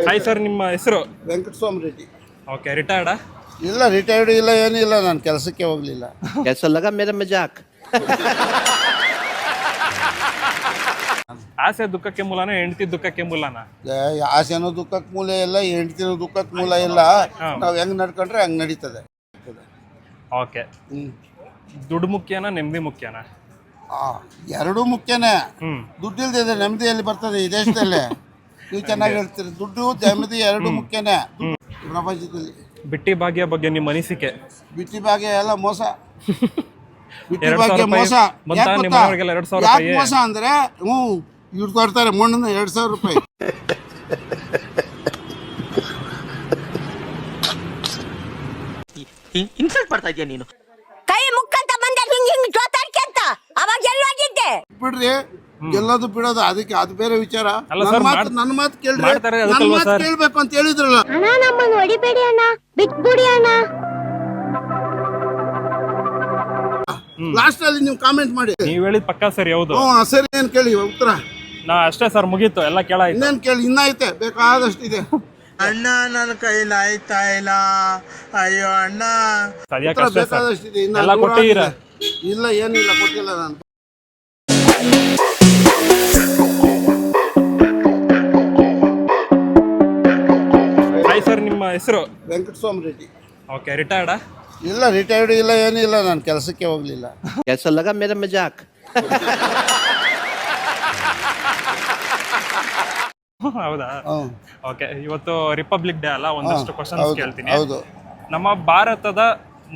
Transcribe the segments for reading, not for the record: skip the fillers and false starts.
Hi sir, ನಿಮ್ಮ ಹೆಸರು? Venkataswamy Reddy. Okay, ರಿಟೈರ್ಡಾ? ಇಲ್ಲ, ರಿಟೈರ್ಡ್ ಇಲ್ಲ, ಏನಿಲ್ಲ. ನಾನು ಕೆಲಸಕ್ಕೆ ಹೋಗಲಿಲ್ಲ. कैसा लगा मेरा मजाक? ಆಸೆ ದುಃಖಕ್ಕೆ ಮೂಲನ, ಹೆಂಡತಿ ದುಃಖಕ್ಕೆ ಮೂಲನ? ಆಸೆನೂ ದುಃಖಕ್ಕೆ ಮೂಲ ಇಲ್ಲ, ಹೆಂಡ್ತಿನೂ ದುಃಖಕ್ಕೆ ಮೂಲ ಇಲ್ಲ. ನಾವು ಹೆಂಗ್ ನಡ್ಕೊಂಡ್ರೆ ಹಂಗ್ ನಡೀತದೆ. ಓಕೆ, ದುಡ್ಡು ಮುಖ್ಯನಾ ನೆಮ್ಮದಿ ಮುಖ್ಯನಾ? ಎರಡೂ ಮುಖ್ಯನೇ. ಹ್ಮ್ ದುಡ್ಡಿಲ್ದಿದ್ರೆ ನೆಮ್ಮದಿಯಲ್ಲಿ ಬರ್ತದೆ ಈ ದೇಶದಲ್ಲಿ. ನೀವು ಚೆನ್ನಾಗಿ ಹೇಳ್ತೀರಿ. ದುಡ್ಡು ನೆಮ್ಮದಿ ಎರಡೂ ಮುಖ್ಯನೇ ಪ್ರಪಂಚದಲ್ಲಿ. ಬಿಟ್ಟಿ ಭಾಗ್ಯ ಬಗ್ಗೆ ನಿಮ್ಮ ಅನಿಸಿಕೆ? ಬಿಟ್ಟಿ ಭಾಗ್ಯ ಎಲ್ಲ ಮೋಸ. ಬಿಟ್ಟಿ 2,000 ಭಾಗ್ಯ ರೂಪಾಯಿ ಮೋಸ. ಬಂತಾ ಯಾಕ್ ನಿಮ್ಮ ಗೊತ್ತಾ? ಮನೆಯವ್ರಿಗೆಲ್ಲ 2,000 ಯಾಕ್ ರೂಪಾಯಿ? ಮೋಸ ಅಂದ್ರೆ ಇವ್ರು ಕೊಡ್ತಾರೆ ಮಣ್ಣನ್ನ 2,000 ರೂಪಾಯಿ. ಇನ್ಸಲ್ಟ್ ಮಾಡ್ತಾ ಇದೀಯ ನೀನು. ಕೈ ಮುಕ್ಕಂತ ಬಂದ ಹಿಂಗ್ ಜೋತಾಡ್ಕೊಂತ ಅವಾಗ ಎಲ್ಲೋಗಿದ್ದೆ ಬಿಡ್ರಿ, ಎಲ್ಲದು ಬಿಡೋದು ಅದಕ್ಕೆ ಅದು ಬೇರೆ ವಿಚಾರ. ಅಲ್ಲ ಸರ್, ನನ್ನ ಮಾತು ಕೇಳ್ರಿ. ಮಾಡ್ತಾರೆ, ನನ್ನ ಅದಕ್ಕಲ್ವಾ ಮಾತು ಸರ್? ಕೇಳ್ಬೇಕು ಅಂತ ಹೇಳಿದ್ರಲ್ಲ. ಅಣ್ಣ ನಮ್ಮನ್ನ ಹೊಡಿಬೇಡಿ ಅಣ್ಣ, ಬಿಟ್ಬಿಡಿ ಅಣ್ಣ. ಲಾಸ್ಟ್ ಅಲ್ಲಿ ನೀವು ಕಾಮೆಂಟ್ ಮಾಡಿ. ನೀವ್ ಹೇಳಿದ್ ಪಕ್ಕಾ ಸರಿ. ಹೌದು, ಸರಿ. ಏನ್ ಕೇಳಿ ಉತ್ತರ? ನಾ ಅಷ್ಟೇ ಸರ್, ಮುಗೀತು, ಎಲ್ಲ ಕೇಳಾಯ್ತು. ಇನ್ನೇನ್ ಕೇಳಿ? ಇನ್ನ ಐತೆ, ಬೇಕಾದಷ್ಟು ಇದೆ. ಅಣ್ಣ ನನ್ನ ಕೈಲಿ ಆಯ್ತಾ ಇಲ್ಲ, ಅಯ್ಯೋ ಅಣ್ಣ. ಸರಿಯಾಗಿ ಉತ್ತರ ಅಷ್ಟೇ ಸರ್, ಬೇಕಾದಷ್ಟು ಇದೆ. ಇನ್ನ ಎಲ್ಲ ಕೊಟ್ಟಿದ್ದೀರಾ? ಇಲ್ಲ, ಏನಿಲ್ಲ, ಕೊಟ್ಟಿಲ್ಲ ನಾನು. ಹಾಯ್ ಸರ್, ನಿಮ್ಮ ಹೆಸರು? ವೆಂಕಟಸ್ವಾಮಿ ರೆಡ್ಡಿ. ಓಕೆ, ರಿಟೈರ್ಡಾ? ಇಲ್ಲ, ರಿಟೈರ್ಡ್ ಇಲ್ಲ, ಏನಿಲ್ಲ. ನಾನು ಕೆಲಸಕ್ಕೆ ಹೋಗ್ಲಿಲ್ಲ. कैसा लगा मेरा मजाक? ಹೌದಾ? ಹ್ಮ್. ಓಕೆ, ಇವತ್ತು ರಿಪಬ್ಲಿಕ್ ಡೇ ಅಲ್ಲ, ಒಂದಷ್ಟು ಕ್ವಶನ್ಸ್ ಹೌದು, ಕೇಳ್ತೀನಿ. ಹೌದು. ನಮ್ಮ ಭಾರತದ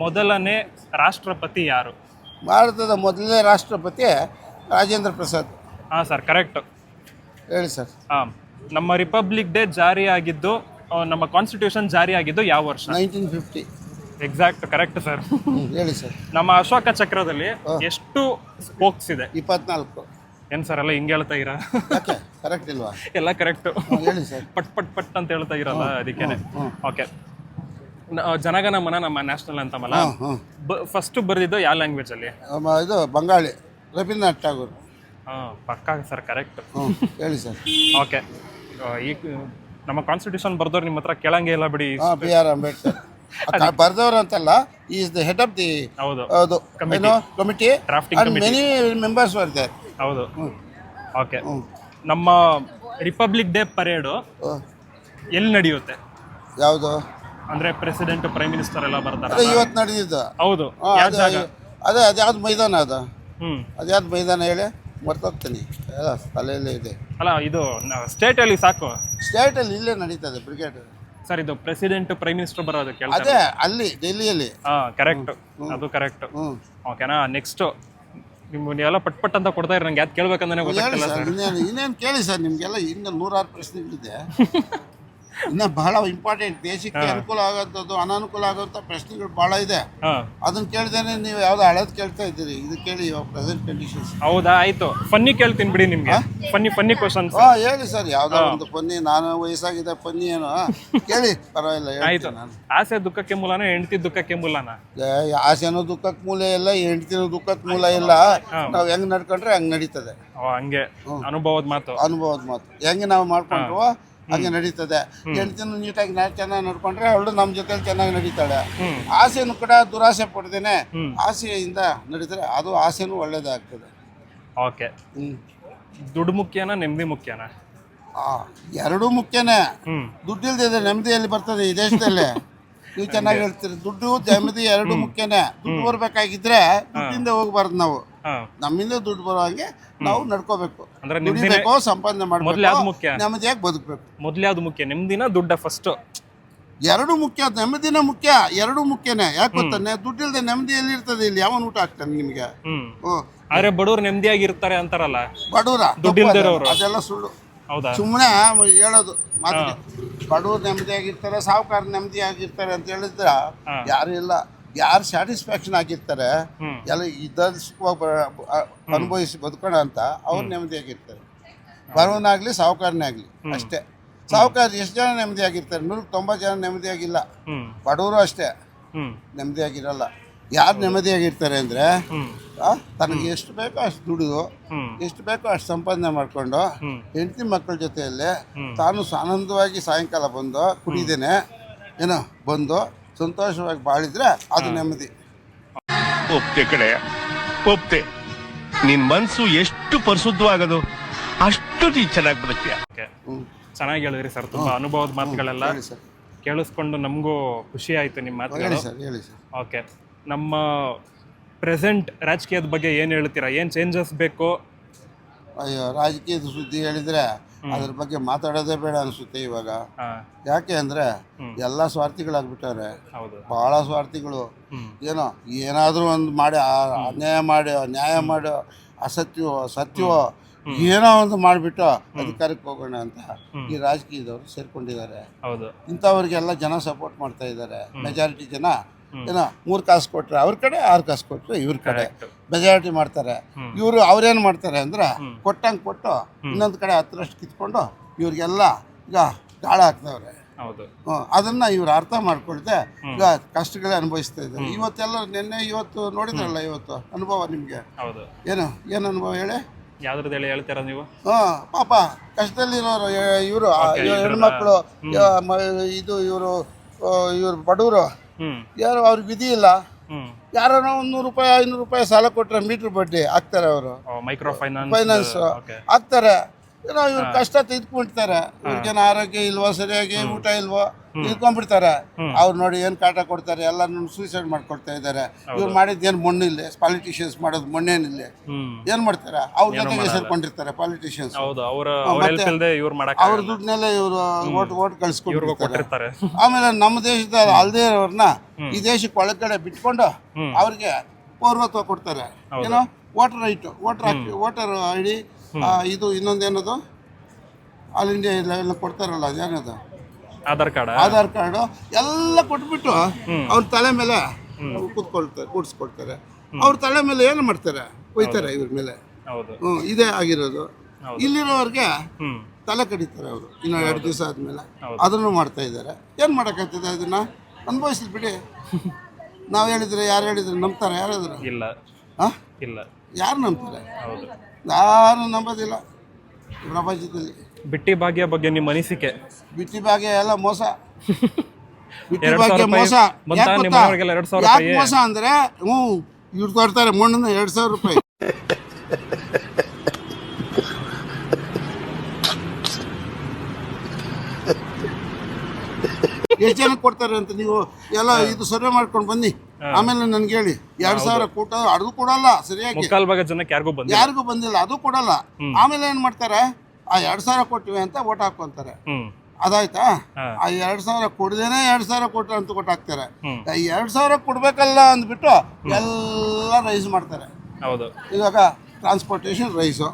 ಮೊದಲನೇ ರಾಷ್ಟ್ರಪತಿ ಯಾರು? ಭಾರತದ ಮೊದಲನೇ ರಾಷ್ಟ್ರಪತಿ ರಾಜೇಂದ್ರ ಪ್ರಸಾದ್. ಹಾಂ ಸರ್, ಕರೆಕ್ಟ್. ಹೇಳಿ ಸರ್. ಹಾಂ, ನಮ್ಮ ರಿಪಬ್ಲಿಕ್ ಡೇ ಜಾರಿಯಾಗಿದ್ದು, ನಮ್ಮ ಕಾನ್ಸ್ಟಿಟ್ಯೂಷನ್ ಜಾರಿಯಾಗಿದ್ದು ಯಾವ ವರ್ಷ? 1950. Exact, correct sir. ಹೇಳಿ ಸರ್. ನಮ್ಮ ಅಶೋಕ ಚಕ್ರದಲ್ಲಿ ಎಷ್ಟು ಸ್ಪೋಕ್ಸ್ ಇದೆ? 24. ಏನ್ ಸರ್ ಎಲ್ಲ ಹಿಂಗೆ ಹೇಳ್ತಾ ಇರಾ? ಯಾಕೆ ಕರೆಕ್ಟ್ ಇಲ್ವಾ? ಎಲ್ಲ ಕರೆಕ್ಟ್. ಹೇಳಿ ಸರ್. ಪಟ್ ಪಟ್ ಪಟ್ ಅಂತ ಹೇಳ್ತಾ ಇರಲ್ಲ, ಅದಕ್ಕೇನೆ. ಓಕೆ, ಜನಗಣ ಮನ ನಮ್ಮ ನ್ಯಾಷನಲ್ ಅಂತಮಲ್ಲ, ಫಸ್ಟ್ ಬರೆದಿದ್ದು ಯಾವ ಲ್ಯಾಂಗ್ವೇಜ್ ಅಲ್ಲಿ? ಇದು ಬಂಗಾಳಿ, ರವೀಂದ್ರನಾಥ್ ಠಾಗೂರ್. ಹಾಂ, ಪಕ್ಕಾ ಸರ್, ಕರೆಕ್ಟ್. ಹೇಳಿ ಸರ್. ಓಕೆ, ಈಗ ನಮ್ಮ ಕಾನ್ಸ್ಟಿಟ್ಯೂಷನ್ ಬರ್ದವ್ರು ನಿಮ್ಮ ಹತ್ರ ಕೇಳಂಗೆ ಇಲ್ಲ ಬಿಡಿ. B.R. ಅಂಬೇಡ್ಕರ್ ಬರ್ದವ್ರು ಅಂತಲ್ಲ, is the head of the ಹೌದು committee and many members were there. ಹೌದು. ಓಕೆ, ನಮ್ಮ ರಿಪಬ್ಲಿಕ್ ಡೇ ಪರೇಡು ಎಲ್ಲಿ ನಡೆಯುತ್ತೆ? ಯಾವುದು ಅಂದ್ರೆ ಪ್ರೆಸಿಡೆಂಟ್, ಪ್ರೈಮ್ ಮಿನಿಸ್ಟರ್ ಎಲ್ಲ ಬರ್ತಾರೆ. ಅದೇ ಇವತ್ತು ನಡೆದಿದ್ದು. ಹೌದು, ಯಾವ ಜಾಗ? ಅದೇ ಅದ್ಯಾವ್ದು ಮೈದಾನ ಅದು? ಅದ್ಯಾವ್ದು ಮೈದಾನ ಹೇಳಿ? ಮರ್ತೋಗ್ತೀನಿ, ತಲೆಯಲ್ಲೇ ಇದೆ. ಅಲ್ಲ, ಇದು ಸ್ಟೇಟ್ ಅಲ್ಲಿ ಸಾಕು. ಸ್ಟೇಟ್ ಅಲ್ಲಿ ಇಲ್ಲೇ ನಡೀತದೆ ಬ್ರಿಗೇಡ್. ಸರ್, ಇದು ಪ್ರೆಸಿಡೆಂಟ್, ಪ್ರೈಮ್ ಮಿನಿಸ್ಟರ್ ಬರೋದು ಕೇಳ್ತಾರೆ. ಅದೇ ಅಲ್ಲಿ ಡೆಲ್ಲಿಯಲ್ಲಿ. ಕರೆಕ್ಟ್, ಅದು ಕರೆಕ್ಟ್. ಓಕೆನಾ, ನೆಕ್ಸ್ಟ್ ನೀವೆಲ್ಲ ಪಟ್ ಪಟ್ ಅಂತ ಕೊಡ್ತಾ ಇರಿ, ನಂಗೆ ಯಾವ್ದು ಕೇಳ್ಬೇಕಂದ್ರೆ ಗೊತ್ತಾಗ್ತಿಲ್ಲ ಸರ್. ಇನ್ನೇನು ಕೇಳಿ ಸರ್, ನಿಮ್ಗೆಲ್ಲ ಇನ್ನು 106 ಪ್ರಶ್ನೆಗಳಿದೆ. ಇನ್ನ ಬಹಳ ಇಂಪಾರ್ಟೆಂಟ್, ದೇಶಕ್ಕೆ ಅನುಕೂಲ ಆಗೋಂಥದ್ದು, ಅನಾನುಕೂಲ ಆಗೋಂಥ ಪ್ರಶ್ನೆಗಳು ಬಹಳ ಇದೆ. ಅದನ್ನ ಕೇಳ್ದೇನೆ ನೀವು ಯಾವ್ದು ಹಳದ್ ಕೇಳ್ತಾ ಇದ್ದೀರಿ. ಇದು ಕೇಳಿ ಪ್ರೆಸೆಂಟ್ ಕಂಡೀಷನ್ಸ್. ಹೌದಾ, ಆಯ್ತು. ಫನ್ನಿ ಕೇಳ್ತೀನಿ ಬಿಡಿ ನಿಮ್ಗೆ. Funny questions. ಹೇಳಿ ಸರ್, ಯಾವ್ದೋ ಒಂದು ಫನ್ನಿ. ನಾನು ವಯಸ್ಸಾಗಿದೆ, ಫನ್ನಿ ಏನೋ ಕೇಳಿ, ಪರವಾಗಿಲ್ಲ. ಆಯ್ತು. ಆಸೆ ದುಃಖಕ್ಕೆ ಮೂಲನ, ಹೆಂಡತಿ ದುಃಖಕ್ಕೆ ಮೂಲನ? ಆಸೆನೂ ದುಃಖಕ್ಕೆ ಮೂಲ ಇಲ್ಲ, ಹೆಂಡ್ತಿನೂ ದುಃಖಕ್ಕೆ ಮೂಲ ಇಲ್ಲ. ನಾವ್ ಹೆಂಗ್ ನಡ್ಕೊಂಡ್ರೆ ಹಂಗ್ ನಡೀತದೆ. ಹಂಗೆ ಅನುಭವದ ಮಾತು. ಹೆಂಗೆ ನಾವು ಮಾಡ್ಕೊಂಡ್ರು ಹಂಗೆ ನಡೀತದೆ. ಹೆಂಡ್ತಿನೂ ನೀಟಾಗಿ ಚೆನ್ನಾಗಿ ನಡ್ಕೊಂಡ್ರೆ ಅವಳು ನಮ್ಮ ಜೊತೆಲಿ ಚೆನ್ನಾಗಿ ನಡೀತಾಳೆ. ಆಸೆನೂ ಕೂಡ ದುರಾಸೆ ಪಡ್ದೇನೆ ಆಸೆಯಿಂದ ನಡೀತಾರೆ, ಅದು ಆಸೆನೂ ಒಳ್ಳೇದಾಗ್ತದೆ. ಓಕೆ, ದುಡ್ಡು ಮುಖ್ಯನಾ ನೆಮ್ಮದಿ ಮುಖ್ಯನಾ? ಎರಡೂ ಮುಖ್ಯನೇ. ದುಡ್ಡಿಲ್ದಿದ್ರೆ ನೆಮ್ಮದಿಯಲ್ಲಿ ಬರ್ತದೆ ಈ ದೇಶದಲ್ಲಿ. ನೀವು ಚೆನ್ನಾಗಿ ಹೇಳ್ತೀರಿ. ದುಡ್ಡು ನೆಮ್ಮದಿ ಎರಡೂ ಮುಖ್ಯನೇ. ದುಡ್ಡು ಬರ್ಬೇಕಾಗಿದ್ರೆ ದುಡ್ಡಿಂದ ಹೋಗ್ಬಾರ್ದು. ನಾವು ನಮ್ಮಿಂದ ದುಡ್ಡು ಬರೋ ಹಾಗೆ ನಾವು ನಡ್ಕೋಬೇಕು, ದುಡಿಬೇಕು, ಸಂಪಾದನೆ ಮಾಡ್ಬೇಕು, ನೆಮ್ಮದಿಯಾಗಿ ಬದುಕಬೇಕು. ಮೊದ್ಲು ಯಾವ್ದು ಮುಖ್ಯ, ನೆಮ್ಮದಿನ ದುಡ್ಡ? ಫಸ್ಟ್ ಎರಡು ಮುಖ್ಯ, ನೆಮ್ಮದಿನ ಮುಖ್ಯ, ಎರಡೂ ಮುಖ್ಯನೇ. ಯಾಕೆ ಗೊತ್ತಾನೆ? ದುಡ್ಡಿಲ್ದೆ ನೆಮ್ಮದಿ ಎಲ್ಲಿ ಇರ್ತದೆ? ಇಲ್ಲಿ ಯಾವನ್ ಊಟ ಆಗ್ತಾನೆ ನಿಮ್ಗೆ? ಆದ್ರೆ ಬಡವ್ರು ನೆಮ್ಮದಿಯಾಗಿ ಇರ್ತಾರೆ ಅಂತಾರಲ್ಲ, ಬಡವ್ರ ದುಡ್ಡಿಲ್ದಿರೋರು? ಅದೆಲ್ಲ ಸುಳ್ಳು. ಹೌದಾ? ಸುಮ್ಮನೆ ಹೇಳೋದು ಮಾತು. ಬಡವ್ರು ನೆಮ್ಮದಿಯಾಗಿರ್ತಾರೆ, ಸಾಹುಕಾರ ನೆಮ್ಮದಿಯಾಗಿರ್ತಾರೆ ಅಂತ ಹೇಳಿದ್ರ ಯಾರು ಇಲ್ಲ. ಯಾರು ಸ್ಯಾಟಿಸ್ಫ್ಯಾಕ್ಷನ್ ಆಗಿರ್ತಾರೆ, ಎಲ್ಲ ಇದ್ದ ಅನುಭವಿಸಿ ಬದುಕೋಣ ಅಂತ ಅವ್ರು ನೆಮ್ಮದಿಯಾಗಿರ್ತಾರೆ. ಬಡವನಾಗ್ಲಿ ಸಾಹುಕಾರನೇ ಆಗ್ಲಿ ಅಷ್ಟೇ. ಸಾಹುಕಾರ ಎಷ್ಟು ಜನ ನೆಮ್ಮದಿಯಾಗಿರ್ತಾರೆ? 190 ಜನ ನೆಮ್ಮದಿಯಾಗಿಲ್ಲ. ಬಡವರು ಅಷ್ಟೇ ನೆಮ್ಮದಿಯಾಗಿರಲ್ಲ. ಯಾರು ನೆಮ್ಮದಿಯಾಗಿರ್ತಾರೆ ಅಂದರೆ ತನಗೆ ಎಷ್ಟು ಬೇಕೋ ಅಷ್ಟು ದುಡಿದು ಎಷ್ಟು ಬೇಕೋ ಅಷ್ಟು ಸಂಪಾದನೆ ಮಾಡಿಕೊಂಡು ಹೆಂಡತಿ ಮಕ್ಕಳ ಜೊತೆಯಲ್ಲೇ ತಾನು ಆನಂದವಾಗಿ ಸಾಯಂಕಾಲ ಬಂದು ಕುಡಿದೇನೆ ಏನೋ ಬಂದು ಸಂತೋಷವಾಗಿ ಬಾಳಿದ್ರೆ ಅದು ನೆಮ್ಮದಿ. ಒಪ್ತೆ ಕಡೆ ಒಪ್ತೆ. ನಿನ್ ಮನ್ಸು ಎಷ್ಟು ಪರಿಶುದ್ಧವಾಗದು ಅಷ್ಟು ನೀ ಚೆನ್ನಾಗಿ ಬದುಕ್ತೀಯ. ಚೆನ್ನಾಗಿ ಹೇಳಿದ್ರಿ ಸರ್, ತುಂಬಾ ಅನುಭವದ ಮಾತುಗಳೆಲ್ಲ ಕೇಳಿಸ್ಕೊಂಡು ನಮಗೂ ಖುಷಿ ಆಯ್ತು ನಿಮ್ಮ ಮಾತುಗಳು. ಹೇಳಿ ಸರ್. ಓಕೆ, ನಮ್ಮ ಪ್ರೆಸೆಂಟ್ ರಾಜಕೀಯದ ಬಗ್ಗೆ ಏನು ಹೇಳ್ತೀರಾ? ಏನು ಚೇಂಜಸ್ ಬೇಕು? ಅಯ್ಯೋ, ರಾಜಕೀಯದ ಸುದ್ದಿ ಹೇಳಿದ್ರೆ ಅದ್ರ ಬಗ್ಗೆ ಮಾತಾಡೋದೇ ಬೇಡ ಅನಿಸುತ್ತೆ ಇವಾಗ. ಯಾಕೆ ಅಂದರೆ ಎಲ್ಲ ಸ್ವಾರ್ಥಿಗಳಾಗ್ಬಿಟ್ಟವ್ರೆ, ಭಾಳ ಸ್ವಾರ್ಥಿಗಳು. ಏನೋ ಏನಾದರೂ ಒಂದು ಮಾಡಿ ನ್ಯಾಯ ಮಾಡೋ ಸತ್ಯವೋ ಏನೋ ಒಂದು ಮಾಡಿಬಿಟ್ಟು ಅಧಿಕಾರಕ್ಕೆ ಹೋಗೋಣ ಅಂತ ಈ ರಾಜಕೀಯದವರು ಸೇರ್ಕೊಂಡಿದ್ದಾರೆ. ಇಂಥವ್ರಿಗೆಲ್ಲ ಜನ ಸಪೋರ್ಟ್ ಮಾಡ್ತಾ ಇದ್ದಾರೆ. ಮೆಜಾರಿಟಿ ಜನ ಏನೋ 3 ಕಾಸು ಕೊಟ್ಟರೆ ಅವ್ರ ಕಡೆ, 6 ಕಾಸು ಕೊಟ್ಟರೆ ಇವ್ರ ಕಡೆ ಮೆಜಾರಿಟಿ ಮಾಡ್ತಾರೆ. ಇವರು ಅವ್ರೇನು ಮಾಡ್ತಾರೆ ಅಂದರೆ ಕೊಟ್ಟಂಗೆ ಕೊಟ್ಟು ಇನ್ನೊಂದು ಕಡೆ 10ರಷ್ಟು ಕಿತ್ಕೊಂಡು ಇವ್ರಿಗೆಲ್ಲ ಈಗ ಗಾಳ ಹಾಕ್ತವ್ರೆ. ಅದನ್ನು ಇವ್ರು ಅರ್ಥ ಮಾಡ್ಕೊಳ್ದೆ ಈಗ ಕಷ್ಟಗಳೇ ಅನುಭವಿಸ್ತಾ ಇದ್ದಾರೆ. ಇವತ್ತೆಲ್ಲ ನಿನ್ನೆ ಇವತ್ತು ನೋಡಿದ್ರಲ್ಲ, ಇವತ್ತು ಅನುಭವ ನಿಮಗೆ ಏನು ಅನುಭವ ಹೇಳಿ? ಯಾವ್ದ್ರದ್ದು ಹೇಳಿ ಹೇಳ್ತೀರಾ ನೀವು? ಪಾಪ ಕಷ್ಟದಲ್ಲಿರೋರು ಇವರು ಹೆಣ್ಮಕ್ಳು, ಇವರು ಬಡವರು, ಯಾರು ಅವ್ರಿಗೆ ವಿಧಿ ಇಲ್ಲ. ಯಾರೋ 100 ರೂಪಾಯಿ 500 ರೂಪಾಯಿ ಸಾಲ ಕೊಟ್ಟರೆ ಮೀಟ್ರ್ ಬಡ್ಡಿ ಹಾಕ್ತಾರೆ. ಅವರು ಮೈಕ್ರೋ ಫೈನಾನ್ಸ್ ಹಾಕ್ತಾರೆ. ಏನೋ ಇವ್ರು ಕಷ್ಟ ತೆಗೆದುಕೊಂಡಿರ್ತಾರೆ. ಇವ್ರಿಗೇನು ಆರೋಗ್ಯ ಇಲ್ವೋ, ಸರಿಯಾಗಿ ಊಟ ಇಲ್ವೋ, ತಿಳ್ಕೊಂಡ್ಬಿಡ್ತಾರೆ. ಅವ್ರು ನೋಡಿ ಏನು ಕಾಟ ಕೊಡ್ತಾರೆ, ಎಲ್ಲ ಸೂಸೈಡ್ ಮಾಡ್ಕೊಳ್ತಾ ಇದ್ದಾರೆ. ಇವ್ರು ಮಾಡಿದ್ದೇನು ಮಣ್ಣಿಲ್ಲ, ಪಾಲಿಟಿಷಿಯನ್ಸ್ ಮಾಡೋದು ಮಣ್ಣೇನಿಲ್ಲ. ಏನು ಮಾಡ್ತಾರೆ? ಅವ್ರ ಜೊತೆಗೆ ಸೇರ್ಕೊಂಡಿರ್ತಾರೆ ಪಾಲಿಟಿಷಿಯನ್ಸ್. ಅವ್ರ ದುಡ್ಡನ್ನೆಲ್ಲ ಇವರು ಓಟ್ ಕಳಿಸ್ಕೊಂಡಿರ್ತಾರೆ. ಆಮೇಲೆ ನಮ್ಮ ದೇಶದ ಅಲ್ಲದೆ ಇರೋರ್ನ ಈ ದೇಶಕ್ಕೆ ಒಳಗಡೆ ಬಿಟ್ಕೊಂಡು ಅವ್ರಿಗೆ ಪೌರತ್ವ ಕೊಡ್ತಾರೆ. ಏನೋ ವೋಟರ್ ಐ ಡಿ, ಇದು ಇನ್ನೊಂದೇನದು ಆಲ್ ಇಂಡಿಯಾ ಎಲ್ಲ ಕೊಡ್ತಾರಲ್ಲ, ಅದೇನದು ಆಧಾರ್ ಕಾರ್ಡು ಎಲ್ಲ ಕೊಟ್ಬಿಟ್ಟು ಅವ್ರ ತಲೆ ಮೇಲೆ ಕೂಡಿಸ್ಕೊಳ್ತಾರೆ. ಅವ್ರ ತಲೆ ಮೇಲೆ ಏನು ಮಾಡ್ತಾರೆ? ಒಯ್ತಾರೆ ಇವ್ರ ಮೇಲೆ. ಇದೇ ಆಗಿರೋದು. ಇಲ್ಲಿರೋರಿಗೆ ತಲೆ ಕಡಿತಾರೆ ಅವರು ಇನ್ನು 2 ದಿವಸ ಆದಮೇಲೆ. ಅದನ್ನು ಮಾಡ್ತಾ ಇದ್ದಾರೆ. ಏನು ಮಾಡೋಕ್ಕಾಗ್ತದೆ? ಅದನ್ನು ಅನುಭವಿಸ್ಲಿ ಬಿಡಿ. ನಾವು ಹೇಳಿದ್ರೆ ಯಾರು ಹೇಳಿದ್ರೆ ನಂಬ್ತಾರೆ? ಯಾರಾದ್ರು ಇಲ್ಲ. ಯಾರು ನಂಬ್ತಾರೆ? ಯಾರು ನಂಬೋದಿಲ್ಲ ಪ್ರಪಂಚದಲ್ಲಿ. ಬಿಟ್ಟಿ ಭಾಗ್ಯ ಬಗ್ಗೆ ನಿಮ್ಮ ಅನಿಸಿಕೆ? ಬಿಟ್ಟಿ ಭಾಗ್ಯ ಎಲ್ಲ ಮೋಸ. ಬಿಟ್ಟಿ ಭಾಗ್ಯ ಮೋಸ. ಯಾಕೆ ಮೋಸ ಅಂದರೆ ಇವ್ರು ಕೊಡ್ತಾರೆ ಮಣ್ಣನ್ನು 2,000 ರೂಪಾಯಿ. ಎಷ್ಟು ಜನಕ್ಕೆ ಕೊಡ್ತಾರೆ ಅಂತ ನೀವು ಎಲ್ಲ ಇದು ಸರ್ವೆ ಮಾಡ್ಕೊಂಡು ಬನ್ನಿ. ಆಮೇಲೆ ನನ್ಗೆ ಹೇಳಿ. 2,000 ಕೊಟ್ಟ ಅದು ಕೊಡಲ್ಲ ಸರಿಯಾಗಿ. ಯಾರಿಗೂ ಬಂದಿಲ್ಲ, ಅದು ಕೊಡಲ್ಲ. ಆಮೇಲೆ ಏನ್ ಮಾಡ್ತಾರೆ? ಆ 2,000 ಕೊಟ್ಟಿವೆ ಅಂತ ಓಟ್ ಹಾಕೊಂತಾರೆ. ಅದಾಯ್ತಾ? ಆ 2,000 ಕೊಡದೇನೆ 2,000 ಕೊಟ್ರೆ ಅಂತ ಕೊಟ್ಟು ಹಾಕ್ತಾರೆ. 2,000 ಕೊಡ್ಬೇಕಲ್ಲ ಅಂದ್ಬಿಟ್ಟು ಎಲ್ಲ ರೈಸ್ ಮಾಡ್ತಾರೆ. ಇವಾಗ ಟ್ರಾನ್ಸ್ಪೋರ್ಟೇಷನ್ ರೈಸು,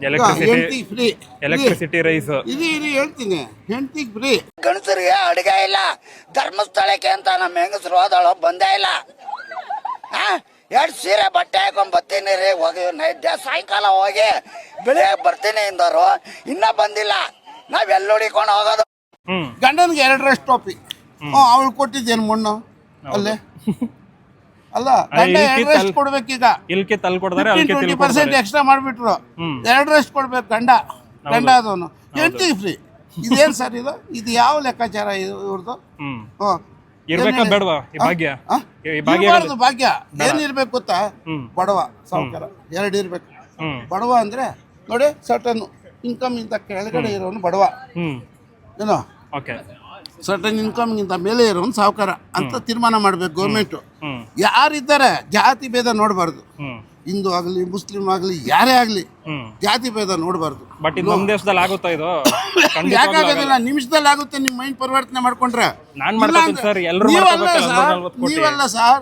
ಹೆಂಡತಿ ಫ್ರೀ, ಎಲೆಕ್ಟ್ರಿಸಿಟಿ ರೈಸ್, ಇದು ಹೇಳ್ತೀನಿ, ಹೆಂಡತಿಗೆ ಫ್ರೀ. ಗಣಸರಿಗೆ ಅಡುಗೆ ಇಲ್ಲ. ಧರ್ಮಸ್ಥಳಕ್ಕೆ ಅಂತ ನಮ್ಮ ಹೆಂಗಸರು ಹೋದಳು, ಬಂದೇ ಇಲ್ಲ. 2 ಸೀರೆ ಬಟ್ಟೆ ಹಾಕೊಂಡ್ ಬರ್ತೀನಿ ರೀ, ಹೋಗಿ ಸಾಯಂಕಾಲ ಹೋಗಿ ಬೆಳಿಗ್ಗೆ ಬರ್ತೀನಿ ಇಂದವರು ಇನ್ನ ಬಂದಿಲ್ಲ. ನಾವೆಲ್ಲ ಹುಡಿಕೊಂಡು ಹೋಗೋದು. ಗಂಡನಿಗೆ 2 ಟೋಪಿ. ಅವಳು ಕೊಟ್ಟಿದ್ದೇನು ಮಣ್ಣು ಅಲ್ಲೇ ಅಲ್ಲ. ಗಂಡ 2 ಕೊಡ್ಬೇಕೀಗ. 20% ಎಕ್ಸ್ಟ್ರಾ ಮಾಡ್ಬಿಟ್ರು. 2 ಕೊಡ್ಬೇಕು ಗಂಡ ಅದವನು. ಹೆಂಡತಿಗೆ ಫ್ರೀ. ಇದೇನು ಸರ್ ಇದು ಯಾವ ಲೆಕ್ಕಾಚಾರ ಇವ್ರದ್ದು? ಭಾಗ್ಯ ಏನಿರ್ಬೇಕು ಗೊತ್ತಾ? ಬಡವ ಸಾವುಕಾರ 2 ಇರ್ಬೇಕು. ಬಡವ ಅಂದ್ರೆ ನೋಡಿ, ಸರ್ಟನ್ ಇನ್ಕಮ್ ಇಂತ ಕೆಳಗಡೆ ಇರೋನು ಬಡವ. ಏನೋ ಸರ್ಟನ್ ಇನ್ಕಮ್ ಇಂತ ಮೇಲೆ ಇರೋನು ಸಾವುಕಾರ ಅಂತ ತೀರ್ಮಾನ ಮಾಡ್ಬೇಕು ಗೌರ್ಮೆಂಟ್. ಯಾರಿದ್ದಾರೆ ಜಾತಿ ಭೇದ ನೋಡಬಾರ್ದು. ಹಿಂದೂ ಆಗಲಿ, ಮುಸ್ಲಿಂ ಆಗಲಿ, ಯಾರೇ ಆಗಲಿ ಜಾತಿ ಭೇದ ನೋಡಬಾರ್ದು. ಬಟ್ ಇದು ನಮ್ಮ ದೇಶದಲ್ಲಿ ಆಗುತ್ತಾ? ಇದು ಯಾಕಾಗೋದಿಲ್ಲ, ನಿಮಿಷದಲ್ಲಿ ಆಗುತ್ತೆ. ನಿಮ್ಮ ಮೈಂಡ್ ಪರಿವರ್ತನೆ ಮಾಡ್ಕೊಂಡ್ರೆ. ನೀವಲ್ಲ ಸರ್,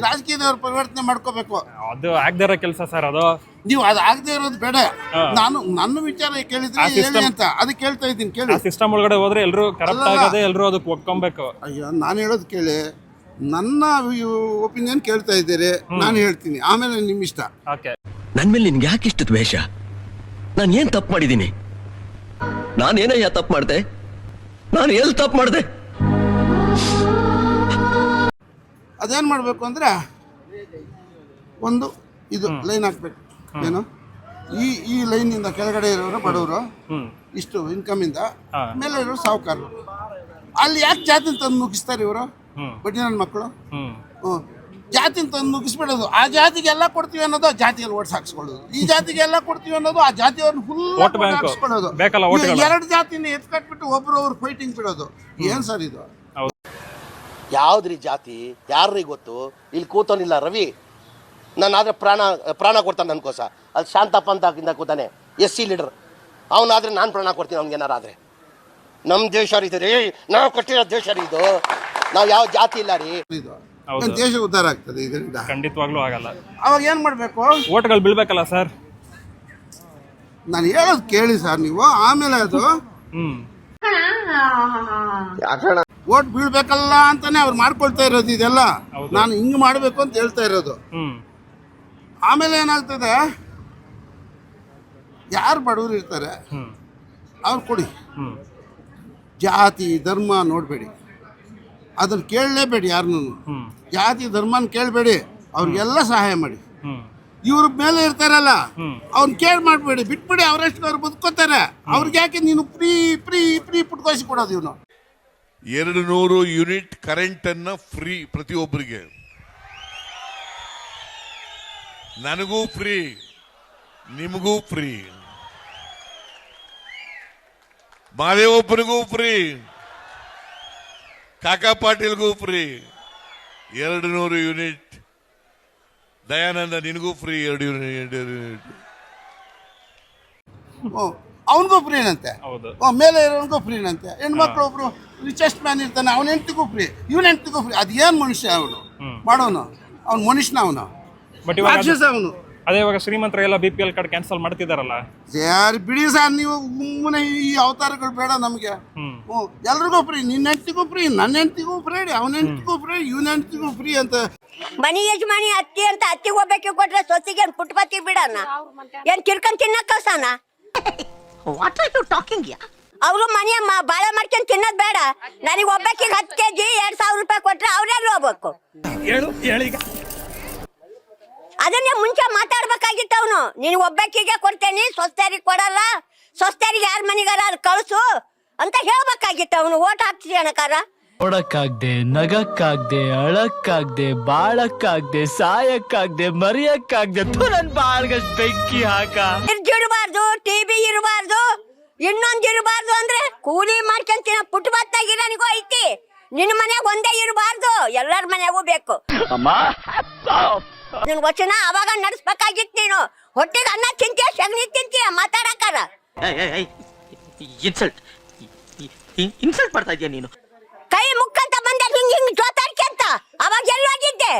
ರಾಜಕೀಯದವ್ರು ಪರಿವರ್ತನೆ ಮಾಡ್ಕೋಬೇಕು. ಅದು ಆಗದೇ ಇರೋ ಕೆಲಸ ಸರ್. ಅದು ನೀವು ಅದು ಆಗದೆ ಇರೋದು ಬೇಡ. ನನ್ನ ವಿಚಾರ ಕೇಳಿದ್ರೆ ಹೇಳಿ ಅಂತ ಅದಕ್ಕೆ ಕೇಳ್ತಾ ಇದ್ದೀನಿ. ಕೇಳಿ, ಸಿಸ್ಟಮ್ ಒಳಗಡೆ ಹೋದ್ರೆ ಎಲ್ಲರೂ ಕರಪ್ಟ್ ಆಗದೆ, ಎಲ್ಲರೂ ಅದಕ್ಕೆ ಒಪ್ಕೊಬೇಕು. ಅಯ್ಯೋ, ನಾನು ಹೇಳೋದು ಕೇಳಿ. ನನ್ನ ಒಪಿನಿಯನ್ ಕೇಳ್ತಾ ಇದ್ದೀರಿ, ನಾನು ಹೇಳ್ತೀನಿ, ಆಮೇಲೆ ನಿಮ್ಮ ಇಷ್ಟ. ನನ್ನ ಮೇಲೆ ನಿನ್ಗೆ ಯಾಕೆ ಇಷ್ಟು ದ್ವೇಷ? ನಾನು ಏನ್ ತಪ್ಪು ಮಾಡಿದ್ದೀನಿ? ನಾನೇನಯ್ಯ ತಪ್ಪು ಮಾಡಿದೆ? ನಾನು ಎಲ್ಲಿ ತಪ್ಪು ಮಾಡಿದೆ? ಅದೇನು ಮಾಡಬೇಕು ಅಂದರೆ ಒಂದು ಇದು ಲೈನ್ ಹಾಕ್ಬೇಕು. ಏನು ಈ ಲೈನಿಂದ ಕೆಳಗಡೆ ಇರೋರು ಬಡವರು, ಇಷ್ಟು ಇನ್ಕಮಿಂದ ಮೇಲೆ ಇರೋರು ಸಾಹುಕಾರರು. ಅಲ್ಲಿ ಯಾಕೆ ಜಾತಿನ ತಂದು ನುಗ್ಗಿಸ್ತಾರೆ ಇವರು ಬಡ್ಡಿ ನನ್ನ ಮಕ್ಕಳು? ಜಾತಿನ ತಂದು ನುಗ್ಗಿಸ್ಬಿಡೋದು. ಆ ಜಾತಿಗೆ ಎಲ್ಲ ಕೊಡ್ತೀವಿ ಅನ್ನೋದು ಆ ಜಾತಿಯಲ್ಲಿ ಓಟ್ಸ್ ಹಾಕ್ಸ್ಕೊಳ್ಳೋದು, ಈ ಜಾತಿಗೆ ಎಲ್ಲ ಕೊಡ್ತೀವಿ ಅನ್ನೋದು ಆ ಜಾತಿಯವ್ರನ್ನ ಫುಲ್ ಹಾಕ್ಸ್ಕೊಳ್ಳೋದು. ಎರಡು ಜಾತಿನ ಎತ್ಕಟ್ಬಿಟ್ಟು ಒಬ್ರು ಫೈಟಿಂಗ್ ಬಿಡೋದು. ಏನ್ ಸರ್ ಇದು? ಯಾವ್ದ್ರಿ ಜಾತಿ? ಯಾರ್ರಿಗೆ ಗೊತ್ತು? ಇಲ್ಲಿ ಕೂತೋನಿಲ್ಲ ರವಿ, ನಾನಾದ್ರೆ ಪ್ರಾಣ ಕೊಡ್ತಾನೆ ನನ್ಕೋಸ. ಅಲ್ಲಿ ಶಾಂತಪ್ಪ ಅಂತ ಕೂತಾನೆ, SC ಲೀಡರ್. ಅವನಾದ್ರೆ ನಾನು ಪ್ರಾಣ ಕೊಡ್ತೀನಿ ಅವ್ನಿಗೇನಾರಾದ್ರೆ. ನಮ್ಮ ದೇಶ ರೀ, ನಾವು ಕಟ್ಟಿರೋ ದೇಶ ರೀ ಇದು. ನಾವು ಯಾವ ಜಾತಿ ಇಲ್ಲ ರೀ. ದೇಶ ಉದ್ಧಾರ ಆಗ್ತದೆ ಇದರಿಂದ? ಖಂಡಿತವಾಗ್ಲೂ ಆಗಲ್ಲ. ಅವಾಗ ಏನ್ ಮಾಡ್ಬೇಕು? ಓಟ್ಗಳು ಬೀಳ್ಬೇಕಲ್ಲ ಸರ್. ನಾನು ಹೇಳೋದು ಕೇಳಿ ಸರ್ ನೀವು. ಆಮೇಲೆ ಅದು ಓಟ್ ಬೀಳ್ಬೇಕಲ್ಲ ಅಂತಾನೆ ಅವ್ರು ಮಾಡ್ಕೊಳ್ತಾ ಇರೋದು ಇದೆಲ್ಲ. ನಾನು ಹಿಂಗ್ ಮಾಡ್ಬೇಕು ಅಂತ ಹೇಳ್ತಾ ಇರೋದು. ಆಮೇಲೆ ಏನಾಗ್ತದೆ, ಯಾರು ಬಡವರು ಇರ್ತಾರೆ ಅವ್ರು ಕೊಡಿ. ಜಾತಿ ಧರ್ಮ ನೋಡಬೇಡಿ, ಅದನ್ನ ಕೇಳಲೇಬೇಡಿ. ಯಾರನ್ನೂ ಜಾತಿ ಧರ್ಮನ ಕೇಳಬೇಡಿ, ಅವ್ರಿಗೆಲ್ಲ ಸಹಾಯ ಮಾಡಿ. ಇವ್ರ ಮೇಲೆ ಇರ್ತಾರಲ್ಲ ಅವ್ನ ಕೇಳಿ ಮಾಡಬೇಡಿ, ಬಿಟ್ಬಿಡಿ. ಅವರಷ್ಟು ಅವ್ರು ಬದುಕೋತಾರೆ. ಅವ್ರಿಗೆ ಯಾಕೆ ನೀನು ಫ್ರೀ ಫ್ರೀ ಫ್ರೀ ಪುಟ್ಕೋಸಿ ಕೊಡೋದು? ಇವನು 200 ಯೂನಿಟ್ ಕರೆಂಟ್ ಅನ್ನ ಫ್ರೀ ಪ್ರತಿಯೊಬ್ಬರಿಗೆ. ನನಗೂ ಫ್ರೀ, ನಿಮಗೂ ಫ್ರೀ, ಮಾದೇವಪ್ಪನಿಗೂ ಫ್ರೀ, ಕಾಕಾ ಪಾಟೀಲ್ಗೂ ಫ್ರೀ. 200 ಯೂನಿಟ್. ದಯಾನಂದ ನಿನಗೂ ಫ್ರೀ 2 ಯೂನಿಟ್. ಅವನಿಗೂ ಫ್ರೀನಂತೆ, ಮೇಲೆ ಇರೋನಿಗೂ ಫ್ರೀನಂತೆ. ಹೆಣ್ಮಕ್ಳು ಒಬ್ರು ರಿಚೆಸ್ಟ್ ಮ್ಯಾನ್ ಇರ್ತಾನೆ, ಅವನ ಹೆಂಡತಿಗೂ ಫ್ರೀ, ಇವನ ಹೆಂಡತಿಗೂ ಫ್ರೀ. ಅದೇನು ಮನುಷ್ಯ ಅವನು ಮಾಡೋನು? ಅವ್ನು ಮನುಷ್ಯನ? ಅವನು ರಾಕ್ಷಸ ಅವನು. ಅದೇ ಇವಾಗ ಶ್ರೀಮಂತರ ಎಲ್ಲ BPL ಕಾರ್ಡ್ ಕ್ಯಾನ್ಸಲ್ ಮಾಡ್ತಿದಾರಲ್ಲ. ಯಾರು ಬಿಡಿ ಸರ್, ನೀವು ಸುಮ್ಮನೆ ಈ ಅವತಾರಗಳು ಬೇಡ ನಮಗೆ. ಎಲ್ರಿಗೂ ಫ್ರೀ, ನಿನ್ನ ಹೆಂಡತಿಗೂ ಫ್ರೀ, ನನ್ನ ಹೆಂಡತಿಗೂ ಫ್ರೀ, ಅವನ ಹೆಂಡತಿಗೂ ಫ್ರೀ, ಇವನ ಹೆಂಡತಿಗೂ ಫ್ರೀ ಅಂತ. ಮನಿ ಯಜಮಾನಿ ಅತ್ತಿ ಅಂತ ಅತ್ತಿಗೆ ಒಬ್ಬಕ್ಕೆ ಕೊಟ್ರೆ ಸೊಸಿಗೆ ಏನ್ ಪುಟ್ಪತ್ತಿ ಬಿಡಣ? ಏನ್ ತಿರ್ಕೊಂಡ್ ತಿನ್ನಕ್ ಕಳ್ಸಣ? What are you talking? ಅವ್ರು ಮನೆಯ ಬಾಳೆ ಮಾಡ್ಕೊಂಡ್ ತಿನ್ನೋದ್ ಬೇಡ. ನನಗೆ ಒಬ್ಬಕ್ಕೆ 10 kg 2,000 ರೂಪಾಯಿ ಕೊಟ್ರೆ ಅವ್ರೆಲ್ಲ ಹೋಗ್ಬೇಕು. ಅದನ್ನೇ ಮುಂಚೆ ಮಾತಾಡ್ಬೇಕಾಗಿತ್ತು ಅವನು. ನೀನು ಒಬ್ಬಕ್ಕಿಗೆ ಕೊಡ್ತೇನೆ, ಸ್ವಸ್ಥರಿಗೆ ಕೊಡಲ್ಲ, ಸ್ವಸ್ಥರಿಗೆ ಯಾರ ಮನೆಗಾರ ಅಲ್ಲಿ ಕಳ್ಸು ಅಂತ ಹೇಳ್ಬೇಕಾಗಿತ್ತು ಅವನು. ಓಟ್ ಹಾಕ್ತೀವಿ ಅಣಕಾರ. ನೋಡಕ್ಕಾಗ್ದೆ, ನಗಕ್ಕಾಗ್ದೆ, ಅಳಕ್ಕಾಗ್ದೆ, ಬಾಳಕ್ಕಾಗ್ದೆ, ಸಾಯಕ್ಕಾಗ್ದೆ, ಮರಿಯಕ್ಕಾಗ್ದೆ, ನನ್ ಬಾಳ್ಗಷ್ಟ್ ಬೆಂಕಿ ಹಾಕ. ಇರ್ಬಾರ್ದು, TV ಇರಬಾರ್ದು, ಇನ್ನೊಂದ್ ಇರಬಾರ್ದು ಅಂದ್ರೆ ಕೂಲಿ ಮಾಡ್ಕೊಂತಿನ ಪುಟ್ಬತ್ತಾಗಿರನಿಗೂ ಐತಿ. ನಿನ್ನ ಮನ್ಯಾಗ ಒಂದೇ ಇರಬಾರ್ದು, ಎಲ್ಲರ ಮನ್ಯಾಗೂ ಬೇಕು. ನಿನ್ ವಚನ ಅವಾಗ ನಡೆಸ್ಬೇಕಾಗಿತ್ತು. ನೀನು ಹೊಟ್ಟೆಗೆ ಅನ್ನ ತಿಂತೀಯ, ಸಗಣಿ ತಿಂತೀಯ, ಮಾತಾಡಕಾರ. ಇನ್ಸಲ್ಟ್ ಮಾಡ್ತಾ ಇದೀಯ ನೀನು. ಕೈ ಮುಕ್ಕಂತ ಬಂದೆ ಹಿಂಗ್ ಜೋತಾಡ್ಕೆ ಅಂತ. ಅವಾಗ ಎಲ್ಲೋಗಿದ್ದೆ?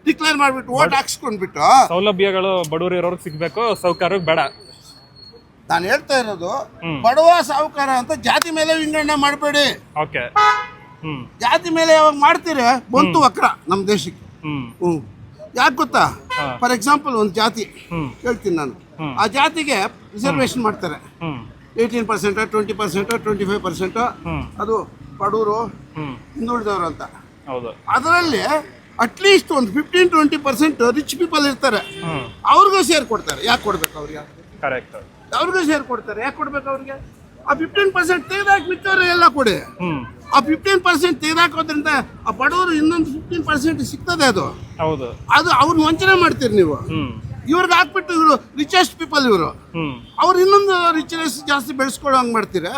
ಡಿಕ್ಲೇರ್ ಮಾಡ್ಬಿಟ್ಟು ಓಟ್ ಹಾಕ್ಸ್ಕೊಂಡ್ಬಿಟ್ಟು ಸೌಲಭ್ಯಗಳು ಬಡವರು ಇರೋರ್ಗೆ ಸಿಗ್ಬೇಕು, ಸಾಹುಕಾರರಿಗೆ ಬೇಡ. ನಾನು ಹೇಳ್ತಾ ಇರೋದು ಬಡವ ಸಾಹುಕಾರ ಅಂತ ಜಾತಿ ಮೇಲೆ ವಿಂಗಡಣೆ ಮಾಡಬೇಡಿ. ಓಕೆ. ಜಾತಿ ಮೇಲೆ ಯಾವಾಗ ಮಾಡ್ತೀರಿ ಬಂತು ವಕ್ರ ನಮ್ಮ ದೇಶಕ್ಕೆ. ಯಾಕೆ ಗೊತ್ತಾ? ಫಾರ್ ಎಕ್ಸಾಂಪಲ್ ಒಂದು ಜಾತಿ ಹೇಳ್ತೀನಿ ನಾನು. ಆ ಜಾತಿಗೆ ರಿಸರ್ವೇಶನ್ ಮಾಡ್ತಾರೆ. 18%, 20%, 25%. ಅದು ಬಡವರು, ಹಿಂದುಳಿದವರು ಅಂತ. ಅದರಲ್ಲಿ ಅಟ್ಲೀಸ್ಟ್ ಒಂದು 15-20% ರಿಚ್ ಪೀಪಲ್ ಇರ್ತಾರೆ. ಅವ್ರಿಗೂ ಸೇರ್ ಕೊಡ್ತಾರೆ. ಯಾಕೆ ಕೊಡ್ಬೇಕು ಅವ್ರಿಗೆ? ಕರೆಕ್ಟ್. ಅವ್ರಿಗೂ ಸೇರ್ ಕೊಡ್ತಾರೆ. ಯಾಕೆ ಕೊಡ್ಬೇಕು ಅವ್ರಿಗೆ? ಆ 15% ತೆಗೆದಾಕಿ ಬಿಟ್ಟವ್ರೆ ಎಲ್ಲ ಕೊಡಿ. ಆ 15% ತೆಗೆದಾಕೋದ್ರಿಂದ ಆ ಬಡವರು ಇನ್ನೊಂದು 15% ಸಿಗ್ತದೆ. ಅದು ಅವ್ರನ್ನ ವಂಚನೆ ಮಾಡ್ತೀರಿ ನೀವು. ಇವ್ರಿಗೆ ಹಾಕ್ಬಿಟ್ಟು ಇವರು ರಿಚೆಸ್ಟ್ ಪೀಪಲ್, ಇವರು ಅವ್ರು ಇನ್ನೊಂದು ರಿಚ್ನೆಸ್ ಜಾಸ್ತಿ ಬೆಳೆಸ್ಕೊಳ್ಳೋಂಗ್ ಮಾಡ್ತೀರಾ?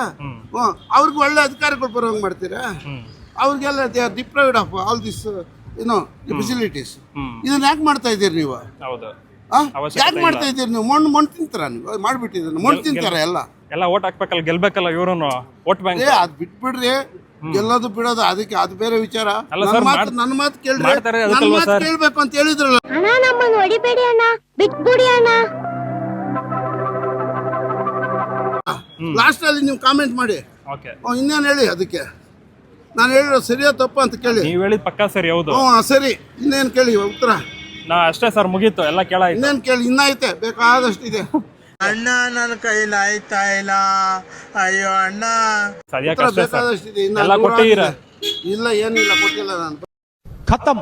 ಅವ್ರಿಗೆ ಒಳ್ಳೆ ಅಧಿಕಾರಗಳು ಬರೋಂಗ್ ಮಾಡ್ತೀರಾ? ಅವ್ರಿಗೆಲ್ಲ they are deprived of all this facilities. ಇದನ್ನ ಯಾಕೆ ಮಾಡ್ತಾ ಇದ್ದೀರಿ ನೀವು? ಯಾಕೆ ಮಾಡ್ತಾ ಇದ್ದೀರಿ ನೀವು? ಮಣ್ಣು ತಿಂತಾರ ನೀವು? ಮಾಡ್ಬಿಟ್ಟಿದ್ದೀರಿ, ಮಣ್ಣು ತಿಂತಾರ ಎಲ್ಲ ಓಟ್ ಹಾಕ್ಬೇಕಲ್ಲ, ಗೆಲ್ಬೇಕಲ್ಲ ಇವರು ಓಟ್ ಬ್ಯಾಂಕ್. ಅದ್ ಬಿಟ್ಬಿಡ್ರಿ, ಗೆಲ್ಲೋದು ಬಿಡೋದು ಅದಕ್ಕೆ ಅದು ಬೇರೆ ವಿಚಾರ. ನನ್ನ ಮಾತು ಕೇಳ್ರಿ, ನನ್ನ ಮಾತು ಕೇಳ್ಬೇಕು ಅಂತ ಹೇಳಿದ್ರಲ್ಲ. ನಮ್ಮನ್ನು ಹೊಡಿಬೇಡಿ ಅಣ್ಣ, ಬಿಟ್ಬಿಡಿ ಅಣ್ಣ. ಲಾಸ್ಟ್ ಅಲ್ಲಿ ನೀವು ಕಾಮೆಂಟ್ ಮಾಡಿ. ಇನ್ನೇನು ಹೇಳಿ ಅದಕ್ಕೆ? ನಾನು ಹೇಳಿರೋ ಸರಿಯೋ ತಪ್ಪ ಅಂತ ಕೇಳಿ. ನೀವು ಹೇಳಿದ ಪಕ್ಕಾ ಸರಿ. ಹೌದು, ಸರಿ. ಇನ್ನೇನು ಕೇಳಿ ಉತ್ತರ? ಅಷ್ಟೇ ಸರ್, ಮುಗೀತು, ಎಲ್ಲ ಕೇಳ. ಇನ್ನೇನು ಕೇಳಿ? ಇನ್ನೈತೆ, ಬೇಕಾದಷ್ಟು ಇದೆ. ಅಣ್ಣ ನನ್ನ ಕೈಲಾಯ್ತಾ ಇಲ್ಲ, ಅಯ್ಯೋ ಅಣ್ಣ. ಬೇಕಾದಷ್ಟು ಇದೆ. ಇಲ್ಲ, ಏನಿಲ್ಲ, ಕೊಟ್ಟಿಲ್ಲ ನಾನು. खत्म,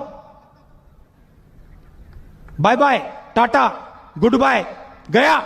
bye bye, tata, goodbye, गया।